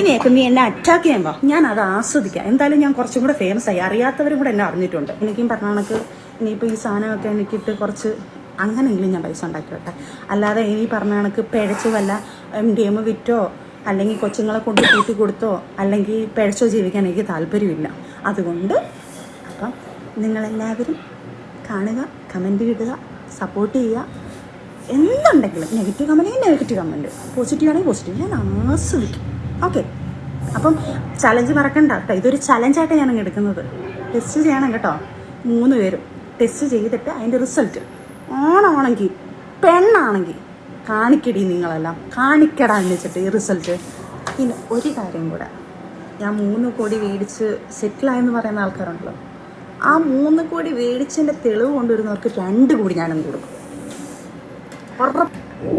ഇനിയൊക്കെ നീ എന്നെ അറ്റാക്ക് ചെയ്യുമ്പോൾ ഞാൻ അത് ആസ്വദിക്കാം. എന്തായാലും ഞാൻ കുറച്ചും കൂടെ ഫേമസ് ആയി, അറിയാത്തവരും കൂടെ എന്നെ അറിഞ്ഞിട്ടുണ്ട്. എനിക്കും പറഞ്ഞ കണക്ക് ഇനിയിപ്പോൾ ഈ സാധനമൊക്കെ എനിക്കിട്ട് കുറച്ച് അങ്ങനെയെങ്കിലും ഞാൻ പൈസ ഉണ്ടാക്കി വെട്ടെ. അല്ലാതെ ഇനി പറഞ്ഞ കണക്ക് പിഴച്ചു വല്ല MDM വിറ്റോ അല്ലെങ്കിൽ കൊച്ചുങ്ങളെ കൊണ്ട് കൂട്ടി കൊടുത്തോ അല്ലെങ്കിൽ പിഴച്ചോ ജീവിക്കാൻ എനിക്ക് താല്പര്യമില്ല. അതുകൊണ്ട് അപ്പം നിങ്ങളെല്ലാവരും കാണുക, കമൻറ്റ് ഇടുക, സപ്പോർട്ട് ചെയ്യുക. എന്തുണ്ടെങ്കിലും negative comment negative comment, positive ആണെങ്കിൽ പോസിറ്റീവ്, ഞാൻ ആസ്വദിക്കും. ഓക്കെ, അപ്പം ചലഞ്ച് മറക്കണ്ട കേട്ടോ. ഇതൊരു ചലഞ്ചായിട്ട് ഞാൻ എടുക്കുന്നത്. ടെസ്റ്റ് ചെയ്യണം കേട്ടോ, 3 പേരും ടെസ്റ്റ് ചെയ്തിട്ട് അതിൻ്റെ റിസൾട്ട് ആണാണെങ്കിൽ പെണ്ണാണെങ്കിൽ കാണിക്കടി, നിങ്ങളെല്ലാം കാണിക്കടാ എന്ന് വെച്ചിട്ട് ഈ റിസൾട്ട്. പിന്നെ ഒരു കാര്യം കൂടെ, ഞാൻ 3 കോടി മേടിച്ച് സെറ്റിലായെന്ന് പറയുന്ന ആൾക്കാരുണ്ടല്ലോ, ആ 3 കോടി മേടിച്ചതിൻ്റെ തെളിവ് കൊണ്ടുവരുന്നവർക്ക് 2 കോടി ഞാനും കൊടുക്കും.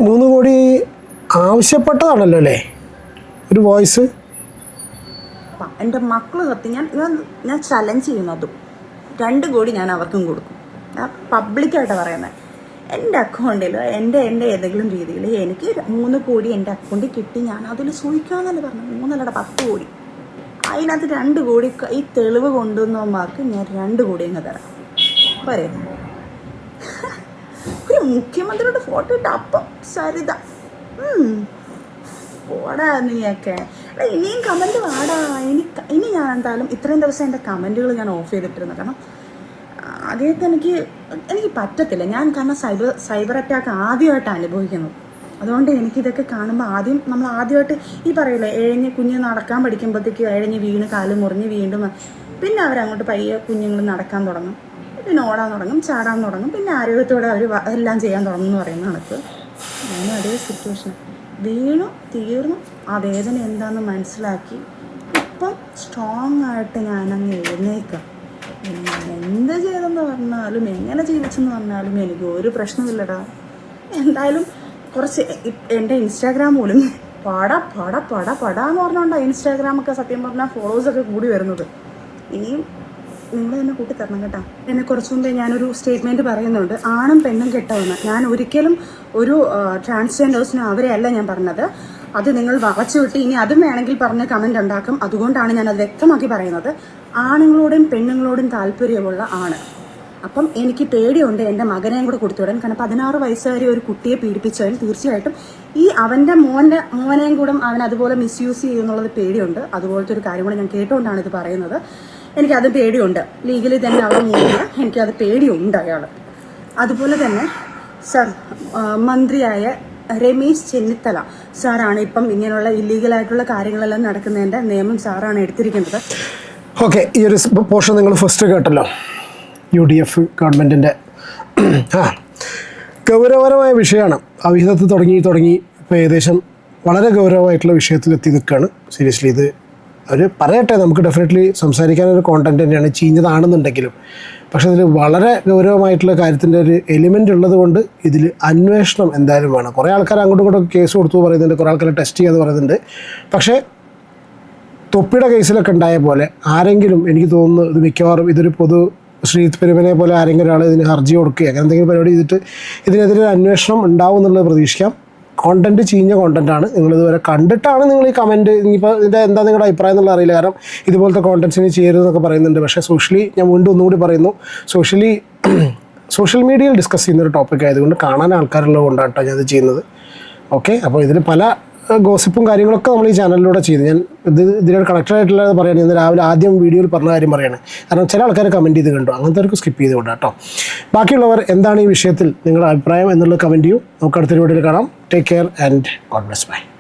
3 കോടി ആവശ്യപ്പെട്ടതാണല്ലോ അല്ലേ ഒരു വോയിസ്? എൻ്റെ മക്കൾ സത്യം ഞാൻ ചലഞ്ച് ചെയ്യുന്നതും 2 കോടി ഞാൻ അവർക്കും കൊടുക്കും. ഞാൻ പബ്ലിക്കായിട്ട് പറയുന്നത്. എൻ്റെ അക്കൗണ്ടിൽ എൻ്റെ ഏതെങ്കിലും രീതിയിൽ എനിക്ക് 3 കോടി എൻ്റെ അക്കൗണ്ടിൽ കിട്ടി, ഞാൻ അതിൽ സൂഹിക്കാമെന്നല്ലേ പറഞ്ഞു. 3 10 കോടി, അതിനകത്ത് 2 കോടി ഈ തെളിവ് കൊണ്ടുവന്നവന്മാർക്ക് ഞാൻ 2 കോടി അങ്ങ് തരാം. പോരെ? ഒരു മുഖ്യമന്ത്രിയുടെ ഫോട്ടോ ഇട്ട് അപ്പം സരിത പോടാ നീയൊക്കെ. ഇനിയും കമൻറ്റ് വാടാ. ഇനി ഞാൻ എന്തായാലും ഇത്രയും ദിവസം എൻ്റെ കമൻറ്റുകൾ ഞാൻ ഓഫ് ചെയ്തിട്ടിരുന്നു. കാരണം ആദ്യമൊക്കെ എനിക്ക് പറ്റത്തില്ല. ഞാൻ കാരണം സൈബർ അറ്റാക്ക് ആദ്യമായിട്ട് അനുഭവിക്കുന്നത്. അതുകൊണ്ട് എനിക്കിതൊക്കെ കാണുമ്പോൾ നമ്മൾ ആദ്യമായിട്ട് ഈ പറയില്ലേ, കുഞ്ഞ് നടക്കാൻ പഠിക്കുമ്പോഴത്തേക്ക് വീണ് കാല് മുറിഞ്ഞ് വീണ്ടും പിന്നെ അവരങ്ങോട്ട് പയ്യെ കുഞ്ഞുങ്ങൾ നടക്കാൻ തുടങ്ങും, പിന്നെ ഓടാൻ തുടങ്ങും, ചാടാൻ തുടങ്ങും, പിന്നെ ആരോഗ്യത്തോടെ അവർ എല്ലാം ചെയ്യാൻ തുടങ്ങും എന്ന് പറയുന്ന കണക്ക് ഞാനും അതേ സിറ്റുവേഷൻ. വീണു തീർന്നു, ആ വേദന എന്താണെന്ന് മനസ്സിലാക്കി ഇപ്പം സ്ട്രോങ് ആയിട്ട് ഞാനങ്ങ് എഴുന്നേക്കാം. എന്ത് ചെയ്തെന്ന് പറഞ്ഞാലും എങ്ങനെ ജീവിച്ചെന്ന് പറഞ്ഞാലും എനിക്ക് ഒരു പ്രശ്നമില്ലടാ. എന്തായാലും കുറച്ച് എൻ്റെ ഇൻസ്റ്റാഗ്രാം പോലും പടാന്ന് പറഞ്ഞുകൊണ്ടാണ് ഇൻസ്റ്റാഗ്രാമൊക്കെ സത്യം പറഞ്ഞാൽ ഫോളോവേഴ്സൊക്കെ കൂടി വരുന്നത്. ഇനിയും നിങ്ങൾ തന്നെ കൂട്ടി തരണം കേട്ടോ. എന്നെ കുറച്ച് മുമ്പേ ഞാനൊരു സ്റ്റേറ്റ്മെൻറ്റ് പറയുന്നുണ്ട്, ആണും പെണ്ണും കെട്ടവെന്ന്. ഞാൻ ഒരിക്കലും ഒരു ട്രാൻസ്ജെൻഡേഴ്സിനും അവരെയല്ല ഞാൻ പറഞ്ഞത്. അത് നിങ്ങൾ വളച്ചു വിട്ട് ഇനി അതും വേണമെങ്കിൽ പറഞ്ഞ് കമൻ്റ് ഉണ്ടാക്കും. അതുകൊണ്ടാണ് ഞാനത് വ്യക്തമാക്കി പറയുന്നത്. ആണുങ്ങളോടും പെണ്ണുങ്ങളോടും താല്പര്യമുള്ള ആണ്. അപ്പം എനിക്ക് പേടിയുണ്ട് എൻ്റെ മകനെയും കൂടെ കൊടുത്തുവിടാൻ. കാരണം 16 വയസ്സുകാരി ഒരു കുട്ടിയെ പീഡിപ്പിച്ചവൻ തീർച്ചയായിട്ടും ഈ അവൻ്റെ മോനെയും കൂടെ അവൻ അതുപോലെ മിസ്യൂസ് ചെയ്യുമെന്നുള്ളത് പേടിയുണ്ട്. അതുപോലത്തെ ഒരു കാര്യം കൂടെ ഞാൻ കേട്ടുകൊണ്ടാണ് ഇത് പറയുന്നത്. എനിക്കത് പേടിയുണ്ട്. ലീഗലി തന്നെ അവൾ മൂന്നില്ല, എനിക്കത് പേടിയുണ്ട് അയാൾ. അതുപോലെ തന്നെ സർ മന്ത്രിയായ രമേശ് ചെന്നിത്തല സാറാണ് ഇപ്പം ഇങ്ങനെയുള്ള ഇല്ലീഗലായിട്ടുള്ള കാര്യങ്ങളെല്ലാം നടക്കുന്നതിൻ്റെ നിയമം സാറാണ് എടുത്തിരിക്കുന്നത്. ഓക്കെ, ഈ ഒരു പോർഷൻ നിങ്ങൾ ഫസ്റ്റ് കേട്ടല്ലോ. UDF ഗവൺമെൻറ്റിൻ്റെ ഗൗരവപരമായ വിഷയമാണ്. അവിഹിതത്തിൽ തുടങ്ങി ഇപ്പോൾ ഏകദേശം വളരെ ഗൗരവമായിട്ടുള്ള വിഷയത്തിലെത്തി നിൽക്കുകയാണ്. സീരിയസ്ലി ഇത് അവർ പറയട്ടെ, നമുക്ക് ഡെഫിനറ്റ്ലി സംസാരിക്കാനൊരു കോണ്ടൻറ്റ് തന്നെയാണ്, ചീഞ്ഞതാണെന്നുണ്ടെങ്കിലും. പക്ഷേ ഇതിൽ വളരെ ഗൗരവമായിട്ടുള്ള കാര്യത്തിൻ്റെ ഒരു എലിമെൻ്റ് ഉള്ളത് കൊണ്ട് ഇതിൽ അന്വേഷണം എന്തായാലും വേണം. കുറേ ആൾക്കാർ അങ്ങോട്ടും ഇങ്ങോട്ടും കേസ് കൊടുത്തു പറയുന്നുണ്ട്, കുറേ ആൾക്കാർ ടെസ്റ്റ് ചെയ്യാന്ന് പറയുന്നുണ്ട്. പക്ഷേ തൊപ്പിയുടെ കേസിലൊക്കെ ഉണ്ടായ പോലെ ആരെങ്കിലും, എനിക്ക് തോന്നുന്നു ഇത് മിക്കവാറും ഇതൊരു ശ്രീജിത്ത് പെരുമനെ പോലെ ആരെങ്കിലും ഒരാൾ ഇതിന് ഹർജി കൊടുക്കുക അങ്ങനെ എന്തെങ്കിലും പരിപാടി ചെയ്തിട്ട് ഇതിനെതിരെ അന്വേഷണം ഉണ്ടാവും എന്നുള്ളത് പ്രതീക്ഷിക്കാം. കോണ്ടൻറ്റ് ചീഞ്ഞ കോണ്ടൻറ്റാണ്. നിങ്ങളിതുവരെ കണ്ടിട്ടാണ് നിങ്ങൾ ഈ കമൻറ്റ്, ഇനിയിപ്പോൾ ഇതിൻ്റെ എന്താ നിങ്ങളുടെ അഭിപ്രായം എന്നുള്ള അറിയില്ല. കാരണം ഇതുപോലത്തെ കോണ്ടൻറ്റ്സിന് ചെയ്യരുതെന്നൊക്കെ പറയുന്നുണ്ട്. പക്ഷേ സോഷ്യലി, ഞാൻ വീണ്ടും ഒന്നുകൂടി പറയുന്നു, സോഷ്യൽ മീഡിയയിൽ ഡിസ്കസ് ചെയ്യുന്നൊരു ടോപ്പിക് ആയതുകൊണ്ട് കാണാൻ ആൾക്കാരുള്ളത് കൊണ്ടാണ് ഞാനത് ചെയ്യുന്നത്. ഓക്കെ, അപ്പോൾ ഇതിൽ പല ഗോസിപ്പും കാര്യങ്ങളൊക്കെ നമ്മൾ ഈ ചാനലിലൂടെ ചെയ്തു. ഞാൻ ഇതിനോട് കണക്റ്റഡ് ആയിട്ടുള്ളത് പറയുകയാണ്. ഇന്ന് രാവിലെ ആദ്യം വീഡിയോയിൽ പറഞ്ഞ കാര്യം പറയുകയാണ്. കാരണം ചില ആൾക്കാർ കമൻറ്റ് ചെയ്ത് കണ്ടു, അങ്ങനത്തെ സ്കിപ്പ് ചെയ്ത് കൊണ്ടാണ് കേട്ടോ. ബാക്കിയുള്ളവർ എന്താണ് ഈ വിഷയത്തിൽ നിങ്ങളുടെ അഭിപ്രായം എന്നുള്ളത് കമൻറ്റ് ചെയ്യൂ. നമുക്ക് അടുത്തൊരു വീഡിയോയിൽ കാണാം. Take care and God bless. By.